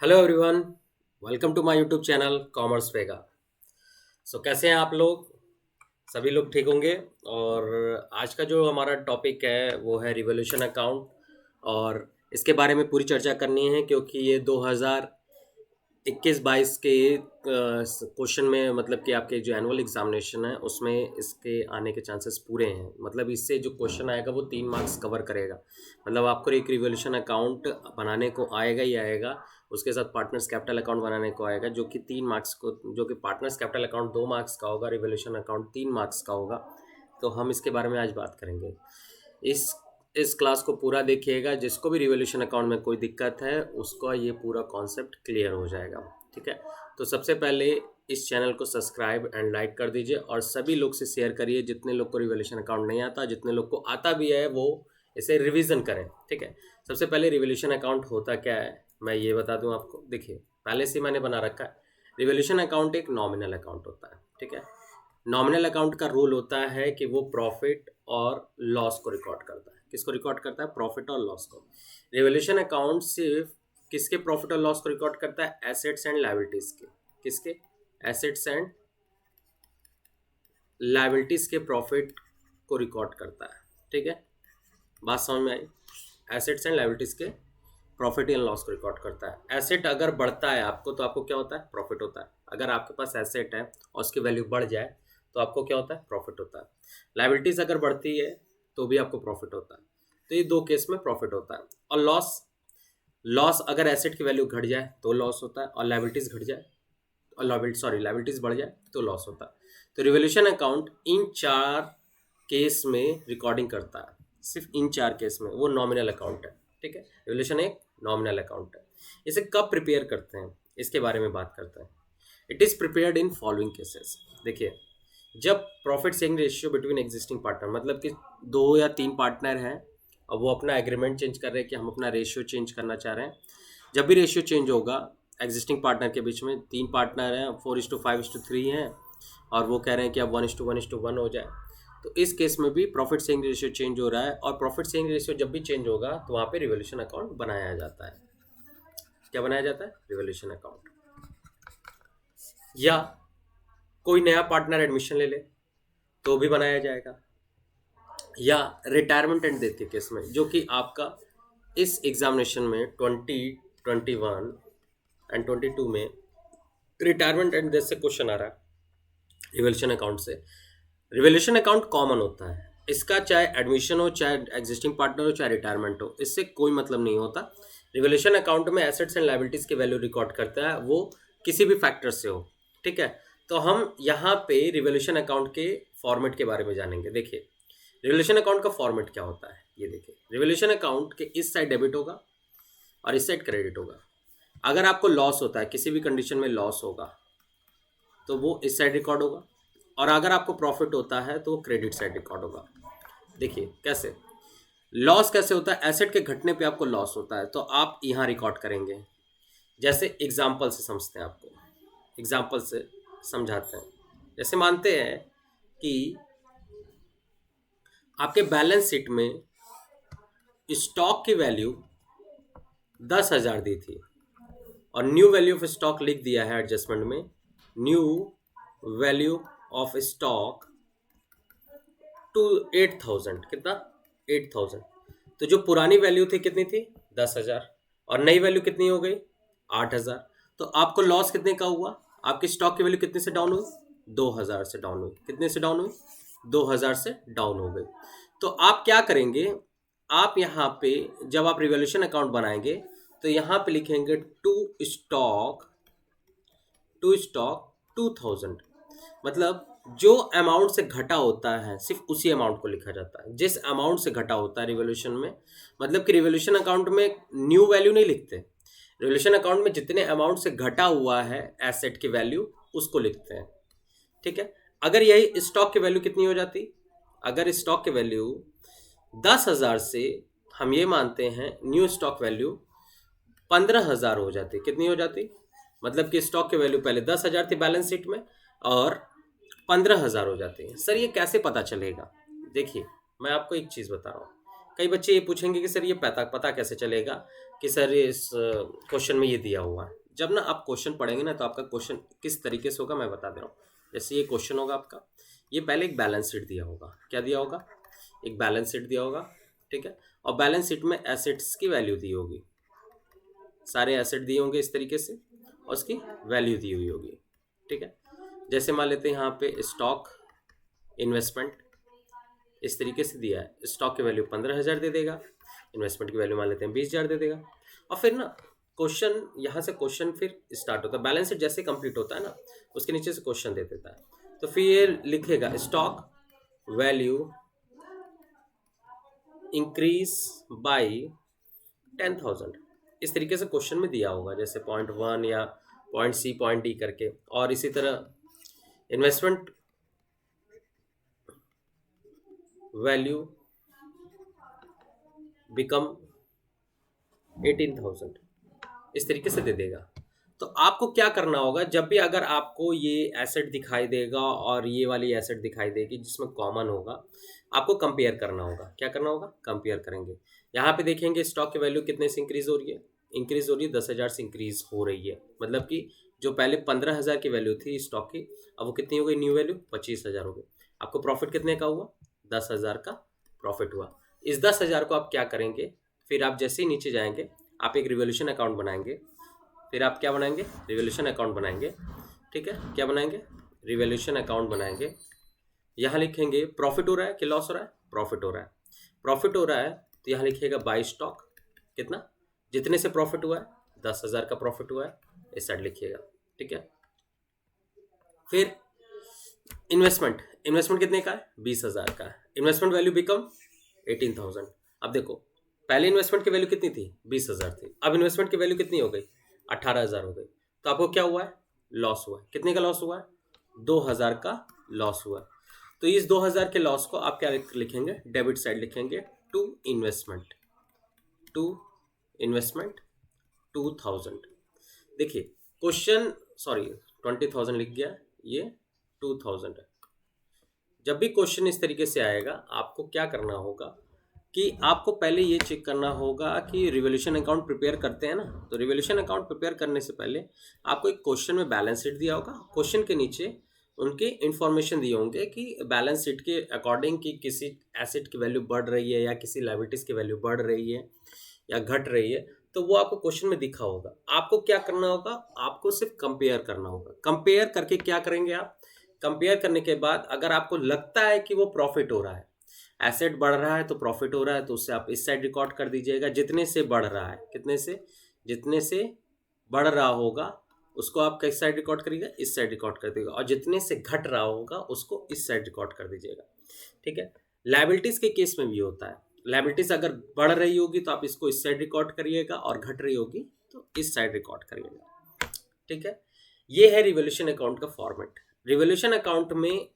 Hello everyone. Welcome to my YouTube channel commerce Vega. कैसे हैं आप लोग? सभी लोग ठीक होंगे। और आज का जो हमारा टॉपिक है वो है रिवोल्यूशन अकाउंट। और इसके बारे में पूरी चर्चा करनी है क्योंकि ये 2021-22 के क्वेश्चन में, मतलब कि आपके जो एनुअल एग्जामिनेशन है उसमें इसके आने के चांसेस पूरे हैं। मतलब इससे जो क्वेश्चन आएगा वो 3 मार्क्स कवर करेगा। मतलब आपको एक रिवोल्यूशन अकाउंट बनाने को आएगा ही आएगा, उसके साथ पार्टनर्स कैपिटल अकाउंट बनाने को आएगा जो कि 3 मार्क्स को, जो कि पार्टनर्स कैपिटल अकाउंट 2 मार्क्स का होगा, रिवोल्यूशन अकाउंट 3 मार्क्स का होगा। तो हम इसके बारे में आज बात करेंगे। इस इस क्लास को पूरा देखिएगा। जिसको भी रिवोल्यूशन अकाउंट में कोई दिक्कत है उसका ये पूरा कॉन्सेप्ट क्लियर हो जाएगा। ठीक है। तो सबसे पहले इस चैनल को सब्सक्राइब एंड लाइक कर दीजिए और सभी लोग से शेयर करिए। जितने लोग को रिवोल्यूशन अकाउंट नहीं आता, जितने लोग को आता भी है, वो इसे रिवीजन करें। ठीक है। सबसे पहले रिवोल्यूशन अकाउंट होता क्या है मैं ये बता दूं आपको। देखिए, पहले से मैंने बना रखा है। रिवोल्यूशन अकाउंट एक नॉमिनल अकाउंट होता है। ठीक है। नॉमिनल अकाउंट का रूल होता है कि वो प्रॉफिट और लॉस को रिकॉर्ड करता है। किसको रिकॉर्ड करता है? प्रॉफिट और लॉस को। रिवोल्यूशन अकाउंट सिर्फ किसके प्रॉफिट और लॉस को रिकॉर्ड करता है? एसेट्स एंड लायबिलिटीज के। किसके? एसेट्स एंड लायबिलिटीज के प्रॉफिट को रिकॉर्ड करता है। ठीक है, बात समझ में आई? एसेट्स एंड लायबिलिटीज के प्रॉफिट एंड लॉस को रिकॉर्ड करता है। एसेट अगर बढ़ता है आपको तो आपको क्या होता है? प्रॉफिट होता है। अगर आपके पास एसेट है और उसकी वैल्यू बढ़ जाए तो आपको क्या होता है? प्रॉफिट होता है। लायबिलिटीज अगर बढ़ती है तो भी आपको प्रॉफिट होता है। तो ये दो केस में प्रॉफिट होता है। और लॉस, लॉस अगर एसेट की वैल्यू घट जाए तो लॉस होता है, और लायबिलिटीज घट जाए और लायबिलिटीज बढ़ जाए तो लॉस होता है। तो रिवोल्यूशन अकाउंट इन 4 केस में रिकॉर्डिंग करता है। सिर्फ इन 4 केस में वो नॉमिनल अकाउंट है। ठीक है, रिवोल्यूशन एक नॉमिनल अकाउंट है। इसे कब प्रिपेयर करते हैं इसके बारे में बात करते हैं। It is prepared in following cases. देखिए, जब profit sharing ratio between existing partner, मतलब कि 2 या 3 पार्टनर हैं और वो अपना एग्रीमेंट चेंज कर रहे हैं कि हम अपना रेशियो चेंज करना चाह रहे हैं। जब भी रेशियो चेंज होगा एग्जिस्टिंग पार्टनर के बीच में, 3 पार्टनर हैं, 4:5:3 हैं, और वो कह रहे हैं कि अब 1:1:1 हो जाए, तो इस केस में भी प्रॉफिट शेयरिंग रेशियो चेंज हो रहा है। और प्रॉफिट शेयरिंग रेशियो जब भी चेंज होगा तो वहाँ पे रिवोल्यूशन अकाउंट बनाया जाता है। क्या बनाया जाता है? Revolution account. या कोई नया पार्टनर एडमिशन ले ले तो भी बनाया जाएगा। या रिटायरमेंट एंड डेथ के केस में, जो कि आपका इस एग्जामिनेशन में 2021 एंड 22 में रिटायरमेंट एंड डेथ से क्वेश्चन आ रहा है रिवोल्यूशन अकाउंट से। रिवोल्यूशन अकाउंट कॉमन होता है। इसका चाहे एडमिशन हो, चाहे एग्जिस्टिंग पार्टनर हो, चाहे रिटायरमेंट हो, इससे कोई मतलब नहीं होता। रिवोल्यूशन अकाउंट में एसेट्स एंड लायबिलिटीज की वैल्यू रिकॉर्ड करता है, वो किसी भी फैक्टर से हो। ठीक है। तो हम यहाँ पे रिवोल्यूशन अकाउंट के फॉर्मेट के बारे में जानेंगे। देखिए, रिवोल्यूशन अकाउंट का फॉर्मेट क्या होता है ये देखिए। रिवोल्यूशन अकाउंट के इस साइड डेबिट होगा और इस साइड क्रेडिट होगा। अगर आपको लॉस होता है, किसी भी कंडीशन में लॉस होगा, तो वो इस साइड रिकॉर्ड होगा। और अगर आपको प्रॉफिट होता है तो वो क्रेडिट साइड रिकॉर्ड होगा। देखिए कैसे लॉस कैसे होता है। एसेट के घटने पे आपको लॉस होता है तो आप यहाँ रिकॉर्ड करेंगे। जैसे एग्जाम्पल से समझते हैं, आपको एग्जाम्पल से समझाते हैं। जैसे मानते हैं कि आपके बैलेंस शीट में स्टॉक की वैल्यू 10,000 दी थी और न्यू वैल्यू ऑफ स्टॉक लिख दिया है एडजस्टमेंट में, new value of stock to 8,000। कितना? 8,000। तो जो पुरानी वैल्यू थी कितनी थी? 10,000। और नई वैल्यू कितनी हो गई? 8,000। तो आपको लॉस कितने का हुआ? आपकी स्टॉक की वैल्यू कितने से डाउन हुई? 2,000 से डाउन हुई। कितने से डाउन हुई? 2,000 से डाउन हो गई। तो आप क्या करेंगे? आप यहाँ पे जब आप रिवोल्यूशन अकाउंट बनाएंगे तो यहाँ पे लिखेंगे टू स्टॉक 2,000। मतलब जो अमाउंट से घटा होता है सिर्फ उसी अमाउंट को लिखा जाता है जिस अमाउंट से घटा होता है रिवोल्यूशन में। मतलब कि रिवोल्यूशन अकाउंट में न्यू वैल्यू नहीं लिखते। रिवोल्यूशन अकाउंट में जितने अमाउंट से घटा हुआ है एसेट की वैल्यू उसको लिखते हैं। ठीक है। अगर यही स्टॉक की वैल्यू कितनी हो जाती? अगर स्टॉक की वैल्यू 10,000 से, हम ये मानते हैं न्यू स्टॉक वैल्यू 15,000 हो जाती। कितनी हो जाती? मतलब कि स्टॉक की वैल्यू पहले 10,000 थी बैलेंस शीट में और 15,000 हो जाती है। सर ये कैसे पता चलेगा? देखिए, मैं आपको एक चीज़ बता रहा हूँ कई बच्चे ये पूछेंगे कि सर ये पता पता कैसे चलेगा कि सर ये इस क्वेश्चन में ये दिया हुआ है। जब ना आप क्वेश्चन पढ़ेंगे ना तो आपका क्वेश्चन किस तरीके से होगा मैं बता दे रहा हूँ। जैसे ये क्वेश्चन होगा आपका, ये पहले एक बैलेंस शीट दिया होगा। क्या दिया होगा? एक बैलेंस शीट दिया होगा, ठीक है। और बैलेंस शीट में एसेट्स की वैल्यू दी होगी, सारे एसेट दिए होंगे इस तरीके से और उसकी वैल्यू दी हुई होगी, ठीक है। जैसे मान लेते हैं यहाँ पे स्टॉक इन्वेस्टमेंट इस तरीके से दिया है। स्टॉक की वैल्यू 15,000 दे देगा, इन्वेस्टमेंट की वैल्यू मान लेते हैं 20,000 दे देगा। और फिर ना क्वेश्चन, यहाँ से क्वेश्चन फिर स्टार्ट होता है। बैलेंस शीट जैसे कंप्लीट होता है ना, उसके नीचे से क्वेश्चन दे देता है। तो फिर ये लिखेगा स्टॉक वैल्यू इंक्रीज बाई 10,000, इस तरीके से क्वेश्चन में दिया होगा, जैसे पॉइंट 1 या पॉइंट सी पॉइंट डी करके। और इसी तरह इन्वेस्टमेंट वैल्यू बिकम 18,000, इस तरीके से दे देगा। तो आपको क्या करना होगा, जब भी अगर आपको ये एसेट दिखाई देगा और ये वाली एसेट दिखाई देगी जिसमें कॉमन होगा, आपको कंपेयर करना होगा। क्या करना होगा? कंपेयर करेंगे। यहाँ पे देखेंगे स्टॉक की वैल्यू कितने से इंक्रीज हो रही है, इंक्रीज हो रही है 10,000 से इंक्रीज हो रही है। मतलब कि जो पहले 15,000 की वैल्यू थी स्टॉक की, अब वो कितनी हो गई? न्यू वैल्यू 25,000 हो गई। आपको प्रॉफिट कितने का हुआ? 10,000 का प्रॉफिट हुआ। इस 10,000 को आप क्या करेंगे, फिर आप जैसे ही नीचे जाएंगे आप एक रिवोल्यूशन अकाउंट बनाएंगे। फिर आप क्या बनाएंगे? रिवोल्यूशन अकाउंट बनाएंगे, ठीक है। क्या बनाएंगे? रिवोल्यूशन अकाउंट बनाएंगे। यहाँ लिखेंगे प्रॉफिट हो रहा है कि लॉस हो रहा है? प्रॉफिट हो रहा है। प्रॉफिट हो रहा है तो यहाँ लिखिएगा बाई स्टॉक, कितना, जितने से प्रॉफिट हुआ है, 10,000 का प्रॉफिट हुआ है, इस साइड लिखिएगा, ठीक है। फिर इन्वेस्टमेंट, इन्वेस्टमेंट कितने का है? 20,000 का है। Investment value become 18,000। अब देखो पहले इन्वेस्टमेंट की वैल्यू कितनी थी? 20,000 थी। अब इन्वेस्टमेंट की वैल्यू कितनी हो गई? 18,000 हो गई। तो आपको क्या हुआ है? लॉस हुआ है। कितने का लॉस हुआ है? 2,000 का लॉस हुआ है। तो इस 2,000 के लॉस को आप क्या लिखेंगे? डेबिट साइड लिखेंगे, टू इन्वेस्टमेंट, टू इन्वेस्टमेंट 2,000। देखिए क्वेश्चन, सॉरी 20,000 लिख गया, ये 2,000 है। जब भी क्वेश्चन इस तरीके से आएगा आपको क्या करना होगा कि आपको पहले ये चेक करना होगा कि रिवोल्यूशन अकाउंट प्रिपेयर करते हैं ना, तो रिवोल्यूशन अकाउंट प्रिपेयर करने से पहले आपको एक क्वेश्चन में बैलेंस शीट दिया होगा। क्वेश्चन के नीचे उनके इंफॉर्मेशन दिए होंगे कि बैलेंस शीट के अकॉर्डिंग कि किसी एसेट की वैल्यू बढ़ रही है या किसी लायबिलिटीज की वैल्यू बढ़ रही है या घट रही है, तो वो आपको क्वेश्चन में दिखा होगा। आपको क्या करना होगा? आपको सिर्फ कंपेयर करना होगा। कंपेयर करके क्या करेंगे आप? कंपेयर करने के बाद अगर आपको लगता है कि वो प्रॉफिट हो रहा है, एसेट बढ़ रहा है तो प्रॉफिट हो रहा है, तो उससे आप इस साइड रिकॉर्ड कर दीजिएगा। जितने से बढ़ रहा है, कितने से, जितने से बढ़ रहा होगा उसको आप किस साइड रिकॉर्ड करिएगा? इस साइड रिकॉर्ड कर दीजिएगा। और जितने से घट रहा होगा उसको इस साइड रिकॉर्ड कर दीजिएगा, ठीक है। लायबिलिटीज के केस में भी होता है। लायबिलिटीज अगर बढ़ रही होगी तो आप इसको इस साइड रिकॉर्ड करिएगा और घट रही होगी तो इस साइड रिकॉर्ड करिएगा, ठीक है। ये है रिवोल्यूशन अकाउंट का फॉर्मेट। रिवोल्यूशन अकाउंट में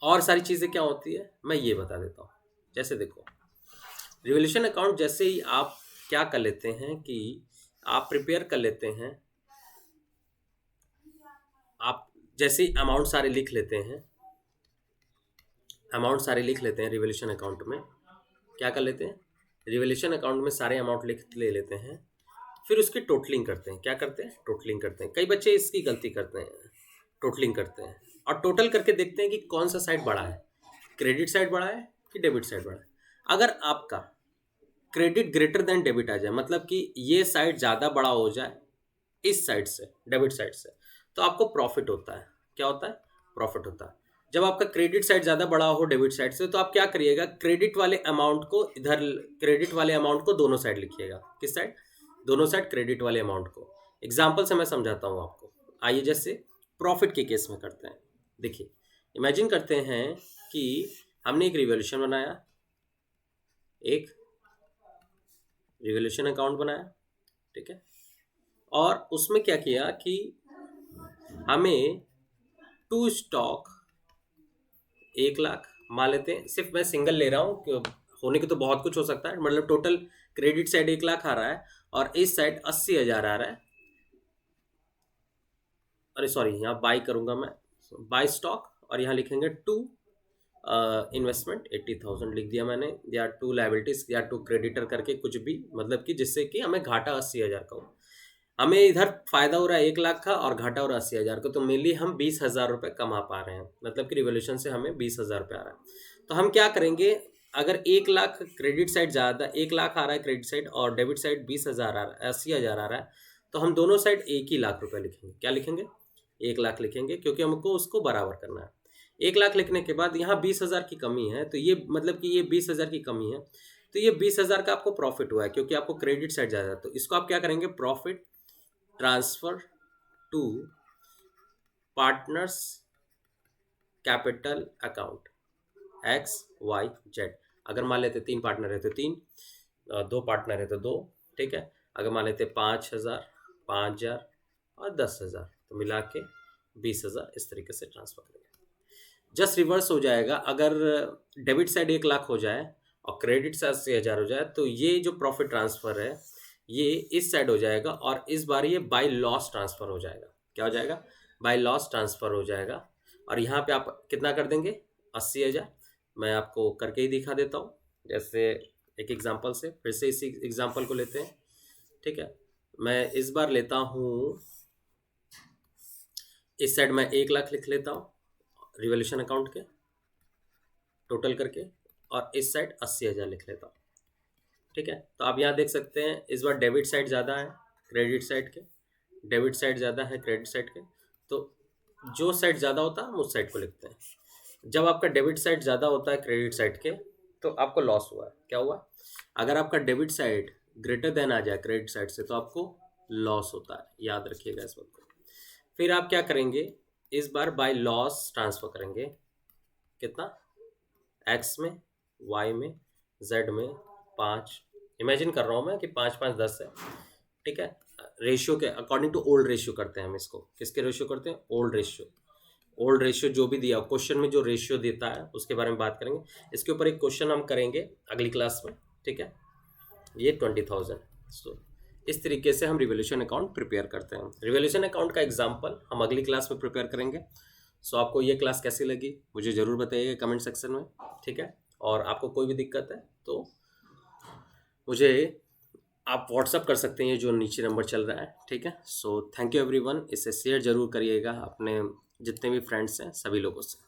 और सारी चीजें क्या होती है मैं ये बता देता हूँ। जैसे देखो रिवोल्यूशन अकाउंट जैसे ही आप क्या कर लेते हैं कि आप प्रिपेयर कर लेते हैं, आप जैसे ही अमाउंट सारे लिख लेते हैं, अमाउंट सारे लिख लेते हैं रिवोल्यूशन अकाउंट में, क्या कर लेते हैं? रिवोल्यूशन अकाउंट में सारे अमाउंट लिख ले लेते हैं, फिर उसकी टोटलिंग करते हैं। क्या करते हैं? टोटलिंग करते हैं। कई बच्चे इसकी गलती करते हैं, टोटलिंग करते हैं और टोटल करके देखते हैं कि कौन सा साइड बड़ा है, क्रेडिट साइड बड़ा है कि डेबिट साइड बड़ा है। अगर आपका क्रेडिट ग्रेटर देन डेबिट आ जाए, मतलब कि ये साइड ज़्यादा बड़ा हो जाए इस साइड से, डेबिट साइड से, तो आपको प्रॉफिट होता है। क्या होता है? प्रॉफिट होता है। जब आपका क्रेडिट साइड ज़्यादा बड़ा हो डेबिट साइड से, तो आप क्या करिएगा? क्रेडिट वाले अमाउंट को इधर, क्रेडिट वाले अमाउंट को दोनों साइड लिखिएगा। किस साइड? दोनों साइड क्रेडिट वाले अमाउंट को। एग्जाम्पल से मैं समझाता हूँ आपको। आइए जैसे प्रॉफिट के केस में करते हैं। देखिए इमेजिन करते हैं कि हमने एक रिवोल्यूशन बनाया, एक रिवोल्यूशन अकाउंट बनाया, ठीक है। और उसमें क्या किया कि हमें टू स्टॉक 1,00,000 मान लेते हैं, सिर्फ मैं सिंगल ले रहा हूँ, होने के तो बहुत कुछ हो सकता है। मतलब टोटल क्रेडिट साइड 1,00,000 आ रहा है और इस साइड 80,000 आ रहा है। अरे सॉरी, यहाँ बाई करूंगा मैं, बाई स्टॉक और यहाँ लिखेंगे टू इन्वेस्टमेंट 80,000 लिख दिया मैंने, या टू लाइबिलिटीज या टू क्रेडिटर करके कुछ भी, मतलब कि जिससे कि हमें घाटा 80,000 का हो। हमें इधर फायदा हो रहा है 1 लाख का और घाटा हो रहा है 80,000 का, तो मेनली हम 20,000 रुपये कमा पा रहे हैं, मतलब कि रिवोल्यूशन से हमें 20,000 रुपये आ रहा है। तो हम क्या करेंगे, अगर 1 लाख क्रेडिट साइड ज़्यादा, 1 लाख आ रहा है क्रेडिट साइड और डेबिट साइड 20,000 आ रहा है, 80,000 आ रहा है, तो हम दोनों साइड 1 ही लाख रुपये लिखेंगे। क्या लिखेंगे? 1 लाख लिखेंगे, क्योंकि हमको उसको बराबर करना है। 1 लाख लिखने के बाद यहाँ 20,000 की कमी है, तो ये मतलब कि ये 20,000 की कमी है, तो ये 20,000 का आपको प्रॉफिट हुआ है, क्योंकि आपको क्रेडिट साइड ज़्यादा है। तो इसको आप क्या करेंगे, profit transfer to partners capital account XYZ। अगर मान लेते 3 पार्टनर है तो 3, 2 पार्टनर है तो 2, ठीक है। अगर मान लेते 5,000, 5,000 और 10,000, तो मिला के 20,000 इस तरीके से ट्रांसफर करेंगे। जस्ट रिवर्स हो जाएगा, अगर डेबिट साइड 1 लाख हो जाए और क्रेडिट साइड 80,000 हो जाए, तो ये जो प्रॉफिट ट्रांसफर है ये इस साइड हो जाएगा, और इस बार ये बाय लॉस ट्रांसफर हो जाएगा। क्या हो जाएगा? बाय लॉस ट्रांसफर हो जाएगा। और यहाँ पे आप कितना कर देंगे? 80,000। मैं आपको करके ही दिखा देता हूँ, जैसे एक एग्जांपल से। फिर से इसी एग्जांपल को लेते हैं, ठीक है। मैं इस बार लेता हूँ, इस साइड मैं 1 लाख लिख लेता हूँ रिवोल्यूशन अकाउंट के टोटल करके, और इस साइड 80,000 लिख लेता हूँ, ठीक है। तो आप यहाँ देख सकते हैं इस बार डेबिट साइड ज़्यादा है क्रेडिट साइड के, डेबिट साइड ज़्यादा है क्रेडिट साइड के, तो जो साइड ज़्यादा होता है हम उस साइड को लिखते हैं। जब आपका डेबिट साइड ज़्यादा होता है क्रेडिट साइड के, तो आपको लॉस हुआ है। क्या हुआ? अगर आपका डेबिट साइड ग्रेटर देन आ जाए क्रेडिट साइड से, तो आपको लॉस होता है, याद रखिएगा इस बात को। फिर आप क्या करेंगे, इस बार बाय लॉस ट्रांसफर करेंगे। कितना? एक्स में, वाई में, जेड में 5। इमेजिन कर रहा हूँ मैं कि 5 5 10 है, ठीक है। रेशियो के अकॉर्डिंग टू ओल्ड रेशियो करते हैं हम इसको। किसके रेशियो करते हैं? Old ratio. ओल्ड रेशियो जो भी दिया क्वेश्चन में, जो रेशियो देता है उसके बारे में बात करेंगे। इसके ऊपर एक क्वेश्चन हम करेंगे अगली क्लास में, ठीक है। ये 20,000। सो इस तरीके से हम रिवोल्यूशन अकाउंट प्रिपेयर करते हैं। रिवोल्यूशन अकाउंट का एग्जाम्पल हम अगली क्लास में प्रिपेयर करेंगे। सो आपको ये क्लास कैसी लगी मुझे ज़रूर बताइएगा कमेंट सेक्शन में, ठीक है। और आपको कोई भी दिक्कत है तो मुझे आप व्हाट्सअप कर सकते हैं, जो नीचे नंबर चल रहा है, ठीक है। So thank you everyone. इसे शेयर ज़रूर करिएगा अपने जितने भी फ्रेंड्स हैं सभी लोगों से।